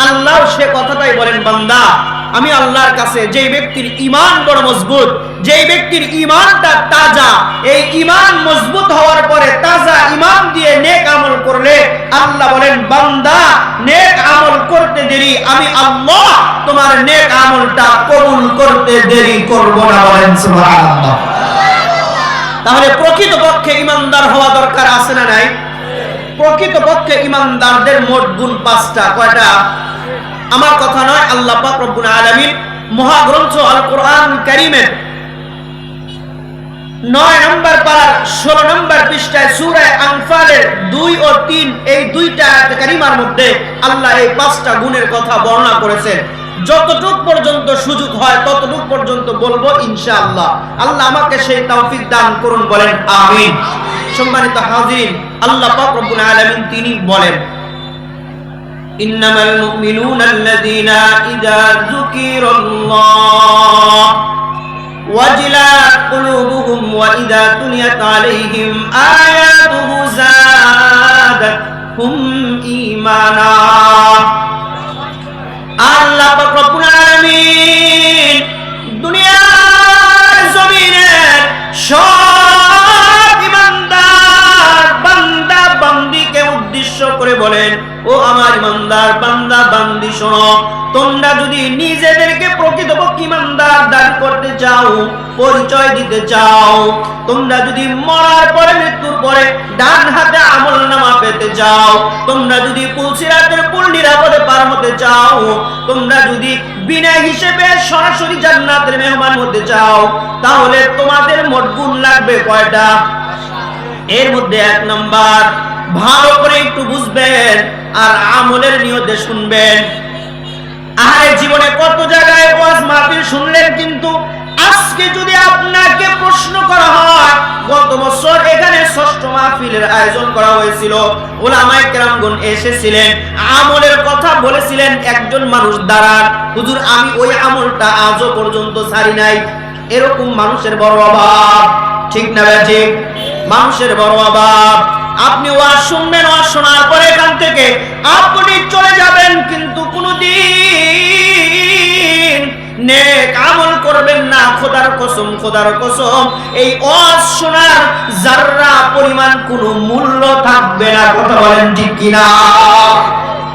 আল্লাহ সে কথাটাই বলেন, বান্দা আমি আল্লাহর কাছে যেই ব্যক্তির ঈমান বড় মজবুত, যেই ব্যক্তির ঈমানটা তাজা, এই ঈমান মজবুত হওয়ার পরে তাজা ঈমান দিয়ে নেক আমল করলে আল্লাহ বলেন, বান্দা নেক আমল করতে দেরি, আমি আল্লাহ তোমার নেক আমলটা কবুল করতে দেরি করব না। বলেন সুবহানাল্লাহ। তাহলে প্রকৃতপক্ষে ঈমানদার হওয়া দরকার আছে না নাই? প্রকৃতপক্ষে ঈমানদারদের মোট গুণ 5টা। কয়টা? আমার কথা নয়, আল্লাহ পাক রব্বুল আলামিন মহাগ্রন্থ আল কোরআন কারীমের 9 নম্বর পারার 16 নম্বর পৃষ্ঠায় সূরা আনফালের 2 ও 3 এই দুইটা আয়াত কারীমার মধ্যে আল্লাহ এই 5টা গুণের কথা বর্ণনা করেছেন। যতটুক পর্যন্ত সুযোগ হয় ততটুক পর্যন্ত বলবো ইনশাআল্লাহ। আল্লাহ আমাকে সেই তৌফিক দান করুন, বলেন আমিন। সম্মানিত হাজিরিন, আল্লাহ পাক রব্বুল আলামিন তিনি বলেন, ইন্নামাল মুমিনুনা আল্লাযীনা ইযা যুকিরাল্লাহ ওয়াজিলাত কুলুবুহুম ওয়া ইযা তুলিয়াত আলাইহিম আয়াতুহু যাদাতহুম ঈমানা। আল্লাহ পাক রব্বুল আলামিন দুনিয়ার জমিনের সব ঈমানদার বান্দা বান্দীকে উদ্দেশ্য করে বলেন, ও আমার ঈমানদার বান্দা বান্দী শোনো, তোমরা যদি নিজেদেরকে প্রকৃতপক্ষে ঈমানদার দাবি করতে চাও, পরিচয় দিতে চাও, তোমরা যদি মরার পরে মৃত্যুর পরে ডান হাতে আমলনামা পেতে চাও, তোমরা যদি পুলসিরাতের পুল নিরাপদে পার হতে চাও, তোমরা যদি বিনা হিসেবে সরাসরি জান্নাতের মেহমান হতে চাও, তাহলে তোমাদের মোট গুণ লাগবে কয়টা? এর মধ্যে 1 নাম্বার, ভালো করে একটু বুঝবেন আর আমলের নিয়তে শুনবেন। আরে জীবনে কত জায়গায় ওয়াজ মাহফিল শুনলেন, কিন্তু আজকে যদি আপনাকে প্রশ্ন করা হয়, গত বছর এখানে 6ষ্ঠ মাহফিলের আয়োজন করা হয়েছিল, উলামায়ে কেরামগণ এসেছিলেন, আমলের কথা বলেছিলেন, একজন মানুষ দাঁড়ান, হুজুর আমি ওই আমলটা আজও পর্যন্ত ছাড়ি নাই। এরকম মানুষের বড় অভাব, ঠিক না ঠিক? মানুষের বড় অভাব। আপনি ওয়াজ শুনবেন, ওয়াজ শোনার পরে এখান থেকে আপনি চলে যাবেন, কিন্তু কোনদিন নেক আমল করবেন না। খোদার কসম, খোদার কসম, এই ওয়াজ শোনার যাররা পরিমাণ কোনো মূল্য থাকবে না। কথা বলেন ঠিক কিনা?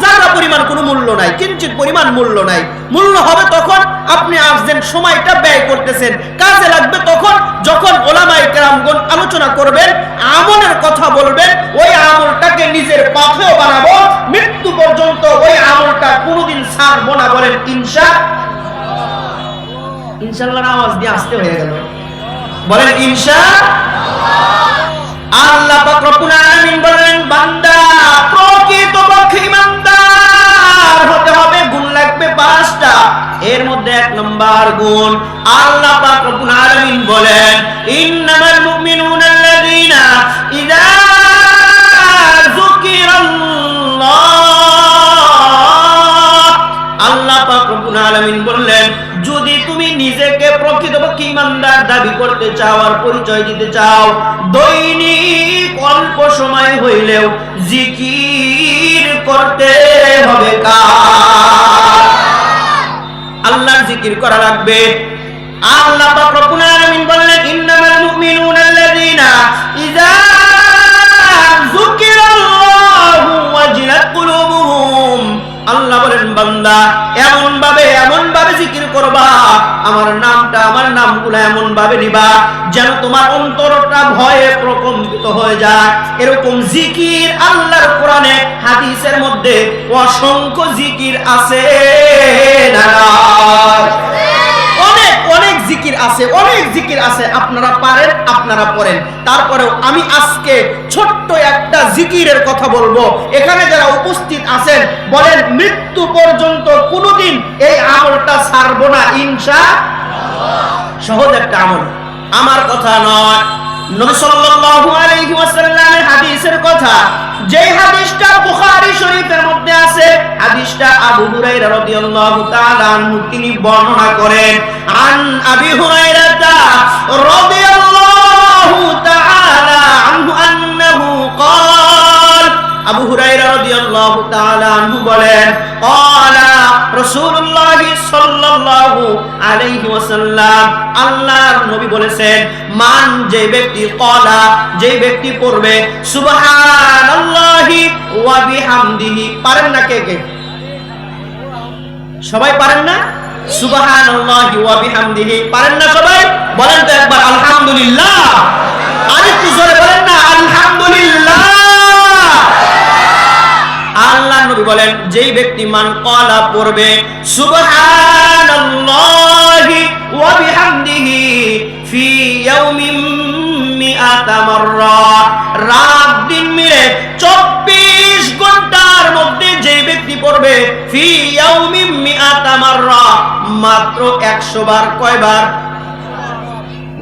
যাররা পরিমাণ কোনো মূল্য নাই, কিঞ্চিত পরিমাণ মূল্য নাই। মূল্য হবে তখন আপনি আসছেন, সময়টা ব্যয় করতেছেন, কাজে লাগবে তখন যখন ওলামায়ে কেরামগণ আলোচনা করবেন, আমলের কথা বলবেন, ওই আমলটাকে নিজের পাথেও বানাবো, মৃত্যু পর্যন্ত ওই আমলটা কোনোদিন ছাড়বো না। বলেন ইনশাআল্লাহ। আওয়াজ দিয়ে আসতে হয়ে গেল, বলেন ইনশাআল্লাহ। আল্লাহ পাক রব্বুল আলামিন বলেন, বান্দা প্রকৃতপক্ষে ঈমানদার হতে হবে, গুণ লাগবে 5টা। এর মধ্যে 1 নম্বর গুণ, আল্লাহ পাক রব্বুল আলামিন বলেন, ইন্নামাল মুমিনুনা আল্লাযীনা ইযা যুকিরাল্লাহ। আল্লাহ পাক রব্বুল আলামিন বললেন, যদি তুমি নিজেকে প্রকৃতপক্ষে ঈমানদার দাবি করতে চাও আর পরিচয় দিতে চাও, দৈনিক অল্প সময় হইলেও জিকির করতে হবে। আল্লাহর জিকির করা লাগবে। আল্লাহ পাক রব্বুল আলামিন বললেন, ইন্নামাল মুমিনুনা আল্লাযীনা ইযা যুকিরাল্লাহু ওয়াজিলাত কুলুবুহুম। আল্লাহ বলেন, বান্দা এমন ভাবে জিকির করবা, আমার নামগুলো এমন ভাবে নিবা যেন তোমার অন্তরটা ভয়ে প্রকম্পিত হয়ে যায়। এরকম জিকির আল্লাহর কোরআনে হাদিসের মধ্যে অসংখ্য জিকির আছে না? অনেক জিকির আছে, আপনারা পারেন, আপনারা পড়েন। তারপরেও আমি আজকে ছোট্ট একটা জিকিরের কথা বলবো। এখানে যারা উপস্থিত আছেন বলেন, মৃত্যু পর্যন্ত কোনোদিন এই আমলটা ছাড়বো না ইনশাআল্লাহ। সহজ একটা আমল, আমার কথা নয়, নবী সাল্লাল্লাহু আলাইহি ওয়াসাল্লামের হাদিসের কথা। যে হাদিসটা বুখারী শরীফের মধ্যে আছে, হাদিসটা আবু হুরায়রা রাদিয়াল্লাহু তাআলা আনহু তিনি বর্ণনা করেন, আন আবি হুরায়রা রাদিয়াল্লাহু তাআলা আনহু আন্নাহু ক্বাল। আবু হুরায়রা রাদিয়াল্লাহু তাআলা আনহু বলেন, ক্বালা রাসূলুল্লাহ সাল্লাল্লাহু আলাইহি ওয়াসাল্লাম আল্লাহর নবী বলেছেন, মান যে ব্যক্তি ক্বালা যে ব্যক্তি পড়বে সুবহানাল্লাহি ওয়া বিহামদিহি, পারেন না কে কে? সবাই পারেন না? সুবহানাল্লাহি ওয়া বিহামদিহি পারেন না সবাই? বলেন তো একবার আলহামদুলিল্লাহ। আরেকটু জোরে বলেন না আলহামদুলিল্লাহ। আল্লাহর নবী বলেন, যেই ব্যক্তি মান ক্বালা পড়বে সুবহানাল্লাহি ওয়া বিহামদিহি ফি ইয়াউমিন মিআতা মাররা, রাত দিন মিলে 24 ঘন্টার মধ্যে যেই ব্যক্তি পড়বে ফি ইয়াউমিন মিআতা মাররা, মাত্র 100 বার। কয়বার?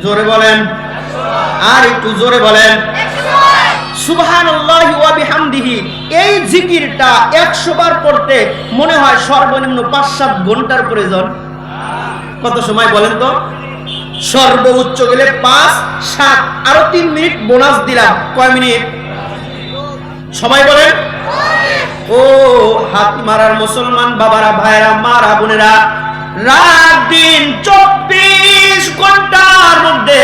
জোরে বলেন, আর একটু জোরে বলেন। সুবহানাল্লাহি ওয়া বিহামদিহি, এই জিকিরটা 100 বার পড়তে মনে হয় সর্বনিম্ন 5-7 ঘন্টার প্রয়োজন। কত সময় বলেন তো? সর্বোচ্চ গেলে 5-7, আরো 3 মিনিট বোনাস দিলাম। কয় মিনিট? সবাই বলেন। ও হাত মারার মুসলমান বাবারা, ভাইরা, মারা, বোনেরা, রাত দিন 24 ঘন্টার মধ্যে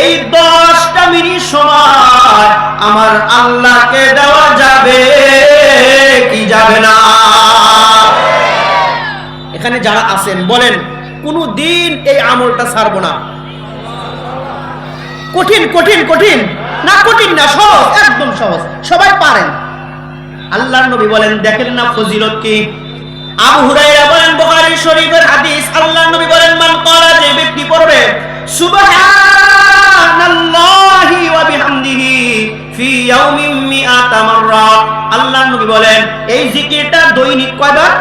এই 10টা মিনিট সময় আমার আল্লাহকে দেওয়া যাবে কি যাবে না? এখানে যারা আছেন বলেন, কোনো দিন এই আমলটা ছাড়বো না। কঠিন কঠিন কঠিন না? কঠিন না, সহজ, একদম সহজ, সবাই পারেন। আল্লাহর নবী বলেন, দেখেন না ফজিলত কি? আবু হুরায়রা বলেন, বুখারী শরীফের হাদিস, আল্লাহর নবী বলেন, মান ক্বালা, যে ব্যক্তি পড়বে সুবহানাল্লাহি ওয়া বিহামদিহি ফি ইয়াউমিন মিআতা মাররা, আল্লাহর নবী বলেন এই জিকিরটা দৈনিক কয়বার?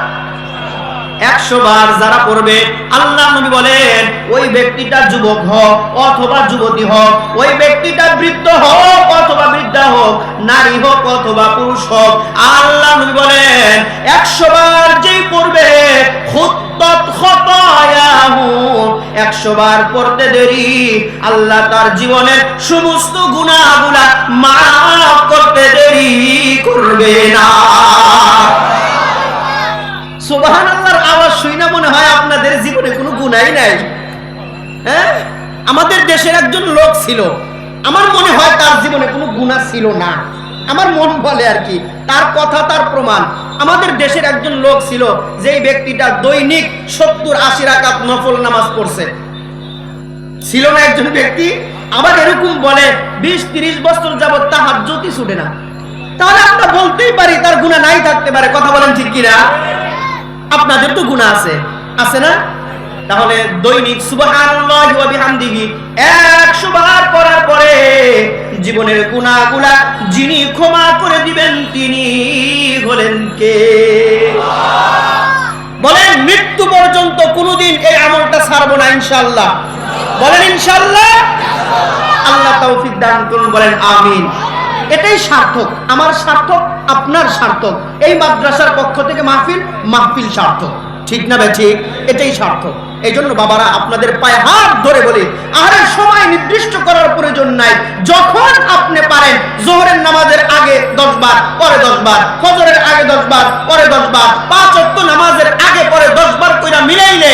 100 বার যারা পড়বে, আল্লাহর নবী বলেন ওই ব্যক্তিটা যুবক হোক অথবা যুবতী হোক, ওই ব্যক্তিটা বৃদ্ধ হোক অথবা বৃদ্ধা হোক, নারী হোক অথবা পুরুষ হোক, আল্লাহর নবী বলেন 100 বার যেই পড়বে খুত্তাত খতায়াহু, 100 বার পড়তে দেরি আল্লাহ তার জীবনের সমস্ত গুনাহগুলা মাফ করতে দেরি করবে না। সুবহানাল্লাহর আওয়াজ শুনে মনে হয় আপনাদের জীবনে কোনো গুনাহ নাই। হ্যাঁ, আমাদের দেশের একজন লোক ছিল, আমার মনে হয় তার জীবনে কোনো গুনাহ ছিল না, আমার মন বলে আর কি, তার কথা তার প্রমাণ। আমাদের দেশের একজন লোক ছিল, যেই ব্যক্তিটা দৈনিক 70-80 রাকাত নফল নামাজ পড়ছে। ছিল না একজন ব্যক্তি? আবার এরকম বলে 20-30 বছর যাবত তাহাজ্জুদই ছুটে না। তাহলে আমরা বলতেই পারি তার গুনাহ নাই থাকতে পারে। কথা বলেন ঠিক কিনা? আপনাদের তো গুনাহ আছে, আছে না? তাহলে দৈনিক সুবহানাল্লাহি ওয়া বিহামদিহি 100 বার পড়ার পরে জীবনের গুনাহগুলা যিনি ক্ষমা করে দিবেন তিনি হলেন কে? বলেন, মৃত্যু পর্যন্ত কোনোদিন এই আমলটা ছাড়বো না ইনশাআল্লাহ। বলেন ইনশাআল্লাহ। আল্লাহ তৌফিক দান করুন, বলেন আমিন। এটাই সার্থক, আমার সার্থক, আপনার সার্থক, এই মাদ্রাসার পক্ষ থেকে মাহফিল সার্থক, ঠিক না ভাই? ঠিক, এটাই সার্থক। এই জন্য বাবারা, আপনাদের পায়ে হাত ধরে বলি, আহারের সময় নির্দিষ্ট করার প্রয়োজন নাই। যখন আপনি পারেন, যোহরের নামাজের আগে 10 বার, পরে 10 বার, ফজরের আগে 10 বার, পরে 10 বার, 5 ওয়াক্ত নামাজের আগে পরে 10 বার কইরা মিলাইলে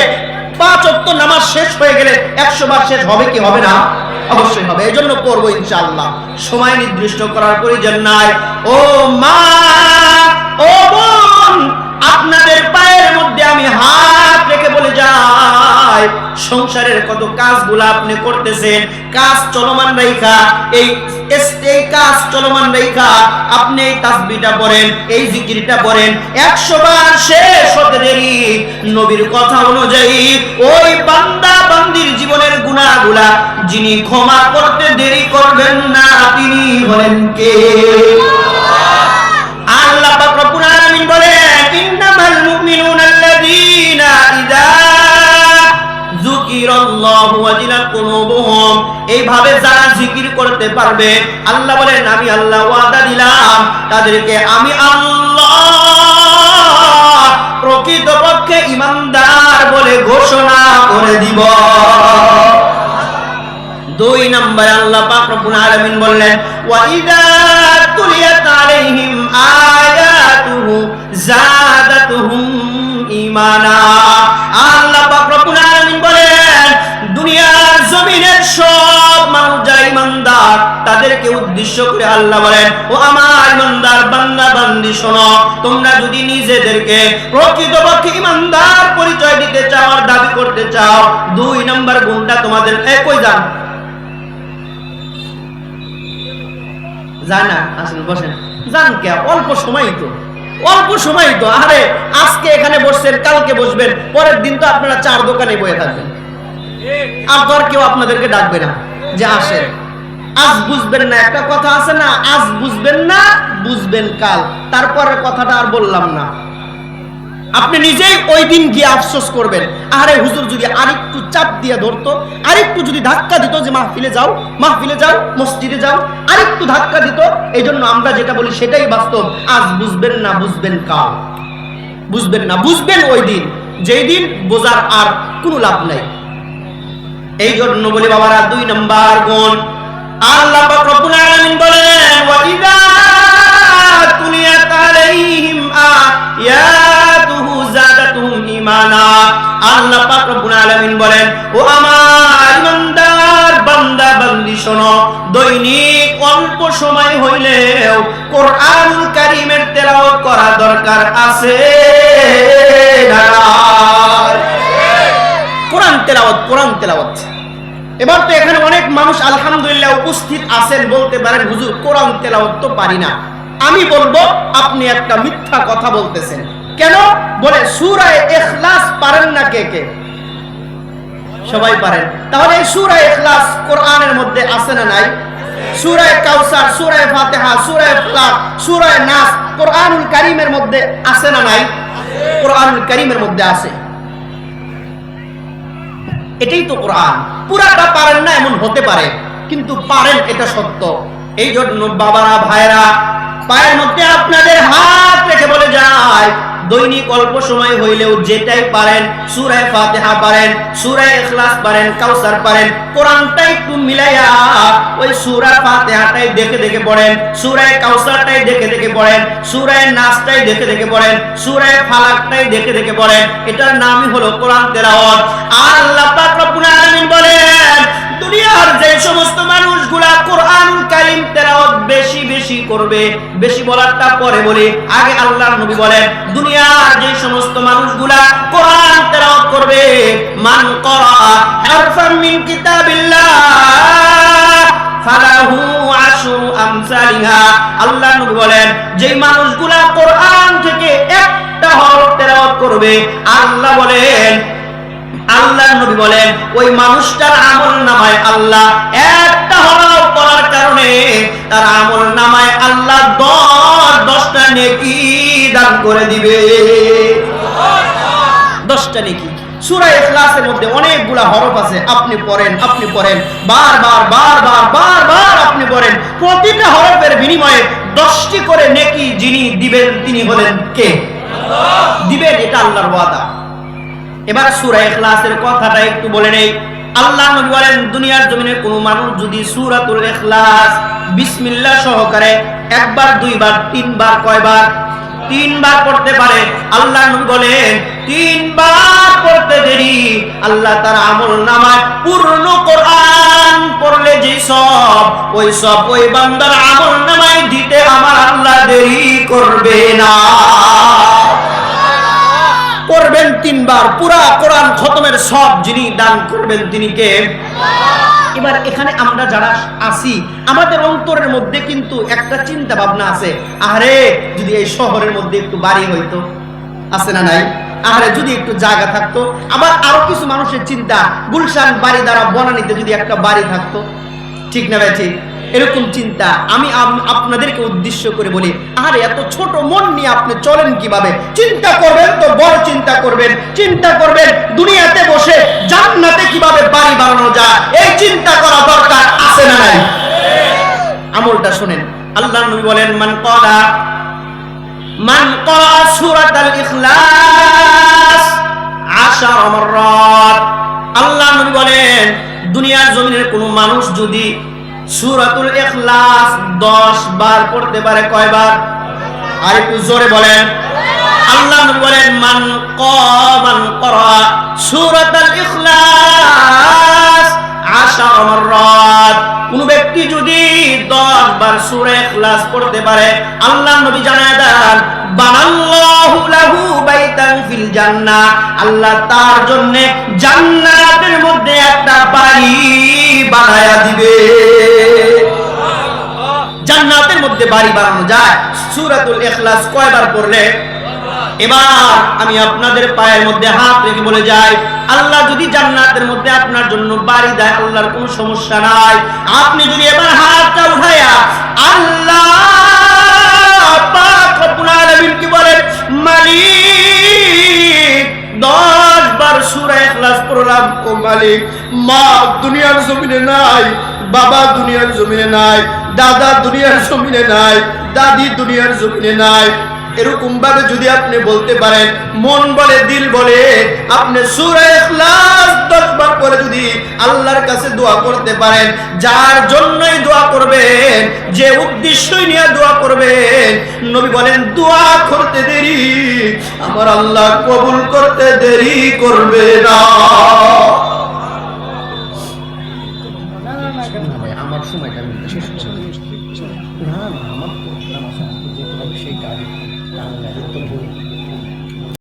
5 ওয়াক্ত নামাজ শেষ হয়ে গেলে 100 বার শেষ হবে কি হবে না? অবশ্যই হবে। এই জন্য পড়বো ইনশাআল্লাহ। সময় নির্দিষ্ট করার প্রয়োজন নাই। ও মা, ও বোন, আপনাদের পায়ের মধ্যে আমি হাত রেখে বলে যাই, সংসারের কত কাজগুলো আপনি করতেছেন, কাজ চলমান রাইখা, এই কাজ চলমান রাইখা আপনি এই তাসবিহটা পড়েন, এই জিকিরটা পড়েন, 100 বার শেষ হতে দেরি নবীর কথা অনুযায়ী ওই বান্দা বান্দির জীবনের গুনাহগুলা যিনি ক্ষমা করতে দেরি করবেন না তিনি হলেন কে? আল্লাহ পাক রব্বুল আলামিন বলেন, ইন্নামাল মুমিনুনা আল্লাযীনা ইযা যুকিরাল্লাহু ওয়াজিলাত কুলুবুহুম, এইভাবে যারা জিকির করতে পারবে, আল্লাহ বলেন আমি আল্লাহ ওয়াদা দিলাম তাদেরকে আমি আল্লাহ প্রকৃতপক্ষে ঈমানদার বলে ঘোষণা করে দিব। 2 নম্বরে আল্লাহ পাক রব্বুল আলামিন বললেন, ওয়া ইযা তুলিয়াত আলাইহিম আয়াতুহু যাদাতুহুম ঈমানা। আল্লাহ পাক রব্বুল আলামিন বলেন দুনিয়ার জমিনের সব মানুষ যারা ঈমানদার তাদেরকে উদ্দেশ্য করে আল্লাহ বলেন ও আমার ঈমানদার বান্দা বান্দি শোনো, তোমরা যদি নিজেদেরকে প্রকৃতপক্ষে ঈমানদার পরিচয় দিতে চাও আর দাবি করতে চাও, 2 নম্বর গুণটা তোমাদের কই যান জানা আসেন বসেন জান কে অল্প সময় তো আরে আজকে এখানে বসছেন কালকে বসবেন, পরের দিন তো আপনারা 4 দোকানে বসে থাকবেন, আর তো আর কেউ আপনাদেরকে ডাকবে না যে আসেন। আজ বুঝবেন না, একটা কথা আছে না, আজ বুঝবেন না বুঝবেন কাল, তারপরের কথাটা আর বললাম না। আপনি নিজেই ওই দিন গিয়ে আফসোস করবেন, আরে হুজুর যদি আরেকটু চাপ দিয়ে ধরতো, আরেকটু যদি ধাক্কা দিত যে মাহফিলে যাও মসজিদে যাও, আরেকটু ধাক্কা দিত। এই জন্য আমরা যেটা বলি সেটাই বাস্তব। আজ বুঝবেন না বুঝবেন কাল, বুঝবেন না বুঝবেন ওই দিন, যেই দিন বোঝার আর কোনো লাভ নাই। এই জন্য বলি বাবারা 2 নম্বর গুণ আল্লাহ পাক রব্বুল আলামিন বলেন ওয়া ইযা তুলিয়াত আলাইহিম আয়াতুহু যাদাতুহুম ঈমানা। আল্লাহ পাক রব্বুল আলামিন বলেন ও আমার ঈমানদার বান্দা বান্দি শোনো, দৈনিক অল্প সময় হইলেও কোরআনুল কারীমের তেলাওয়াত করা দরকার আছে না? কোরআন তেলাওয়াত। এবার তো এখানে অনেক মানুষ আলহামদুলিল্লাহ উপস্থিত আছেন, বলতে পারেন হুজুর কোরআন তেলাওয়াত তো পারি না। আমি বলবো আপনি একটা মিথ্যা কথা বলতেছেন। কেন? বলে সূরা ইখলাস পারেন না কে কে? সবাই পারেন। তাহলে এই সূরা ইখলাস কোরআনের মধ্যে আছে না নাই? সূরা কাউসার, সূরা ফাতিহা, সূরা ফালাক, সূরা নাস কোরআনুল কারীমের মধ্যে আছে না নাই? কোরআনুল কারীমের মধ্যে আছে। এটাই তো কোরআন। পুরাটা পারেন না এমন হতে পারে, কিন্তু পারেন এটা সত্য। এই জন্য বাবারা ভাইরা পায়ের মধ্যে আপনাদের হাত রেখে বলে যায় দৈনিক অল্প সময় হইলেও যেটাই পারেন, সূরা ফাতিহা পারেন, সূরা ইখলাস পারেন, কাউসার পারেন, কোরআনটা একটু মিলাইয়া ওই সূরা ফাতিহাটাই দেখে দেখে পড়েন, সূরা কাউসারটাই দেখে দেখে পড়েন, সূরা নাসটাই দেখে দেখে পড়েন, সূরা ফালাকটাই দেখে দেখে পড়েন। এটার নামই হলো কোরআন তেলাওয়াত। আল্লাহ পাক রব্বুল আলামিন বলেন দুনিয়ার যে সমস্ত মানুষগুলা কোরআনুল কারীম তেলাওয়াত বেশি বেশি করবে, বেশি বলারটা পরে বলি, আগে আল্লাহর নবী বলেন দুনিয়ার যে সমস্ত মানুষগুলা কোরআন তেলাওয়াত করবে, মান ক্বারা হারফান মিন কিতাবিল্লাহ ফালাহু আশরু আমসালিহা। আল্লাহর নবী বলেন যে মানুষগুলা কোরআন থেকে একটা হরফ তেলাওয়াত করবে, আল্লাহ বলেন আল্লাহর নবী বলেন ওই মানুষটার আমলনামায় আল্লাহ একটা হরফ পড়ার কারণে তার আমলনামায় আল্লাহ 10টা নেকি দান করে দিবে। 10টা নেকি। সূরা ইখলাসের মধ্যে অনেকগুলা হরফ আছে, আপনি পড়েন বারবার আপনি পড়েন, প্রতিটা হরফের বিনিময়ে 10টি করে নেকি যিনি দিবেন তিনি হলেন কে? আল্লাহ দিবেন, এটা আল্লাহর ওয়াদা। এবার সূরা ইখলাসের কথাটা একটু বলে নেই। আল্লাহ নবী বলেন দুনিয়ার জমিনে কোনো মানুষ যদি সূরাতুল ইখলাস বিসমিল্লাহ সহকারে একবার, দুইবার, তিনবার, কয়বার? 3 বার পড়তে পারে। আল্লাহ নবী বলেন 3 বার পড়তে দেরি আল্লাহ তার আমলনামায় পূর্ণ কোরআন পড়লে যে সব ওই বান্দার আমলনামায় দিতে আমার আল্লাহ দেরি করবে না। করবেন 3 বার, পুরা কোরআন খতমের সব যিনি দান করবেন তিনি কে? এবার এখানে আমরা যারা আসি আমাদের অন্তরের মধ্যে কিন্তু একটা চিন্তা ভাবনা আছে, আরে যদি এই শহরের মধ্যে একটু বাড়ি হইতো, আছে না নাই? আরে যদি একটু জায়গা থাকতো। আবার আরো কিছু মানুষের চিন্তা গুলশান বাড়ি দ্বারা বনানীতে যদি একটা বাড়ি থাকতো, ঠিক না ভাই? ঠিক এরকম চিন্তা। আমি আপনাদেরকে উদ্দেশ্য করে বলি, আরে এত ছোট মন নিয়ে আপনি চলেন কিভাবে? চিন্তা করবেন তো বড় চিন্তা করবেন দুনিয়াতে বসে জান্নাতে কিভাবে বাড়ি বানানো যায়, এই চিন্তা করা দরকার আছে না নাই? আমলটা শুনেন। আল্লাহর নবী বলেন মান ক্বারা সূরাতাল ইখলাস 10 মাররাত। আল্লাহর নবী বলেন দুনিয়ার জমিনের কোনো মানুষ যদি সূরাতুল ইখলাস 10 বার পড়তে পারে, কয়বার? আর একটু জোরে বলেন। আল্লাহ নবী বলেন মান ক্বারা ব্যক্তি যদি 10 বার সূরা ইখলাস পড়তে পারে, আল্লাহর নবী জানায় দেন, বানাল্লাহু লাহু বাইতান ফিল জান্নাহ, আল্লাহ তার জন্য জান্নাতের মধ্যে একটা বাড়ি বানায়া দিবে। জান্নাতের মধ্যে বাড়ি বানানো যায় সূরাতুল ইখলাস কয়বার পড়লে? এবার আমি আপনাদের পায়ের মধ্যে হাত রেখে বলে যাই, আল্লাহ যদি জান্নাতের মধ্যে আপনার জন্য বাড়ি দেয়, আল্লাহর কোনো সমস্যা নাই। আপনি যদি এবার হাতটা উঠায়া আল্লাহ পাক রব্বুল আলামিন কি বলেন, মালিক 10 বার সূরা ইখলাস পড়লাম, ও মালিক, মা দুনিয়ার জমিনে নাই, বাবা দুনিয়ার জমিনে নাই, দাদা দুনিয়ার জমিনে নাই, দাদি দুনিয়ার জমিনে নাই, এরকম ভাবে যদি আপনি বলতে পারেন, মন বলে দিল বলে আপনি সূরা ইখলাস 10 বার পরে যদি আল্লাহর কাছে দোয়া করতে পারেন, যার জন্যই দোয়া করবেন, যে উদ্দেশ্যই নিয়ে দোয়া করবেন, নবী বলেন দোয়া করতে দেরি আমার আল্লাহ কবুল করতে দেরি করবে না। আমার সময়টা শেষ না, আমার সেই কাজ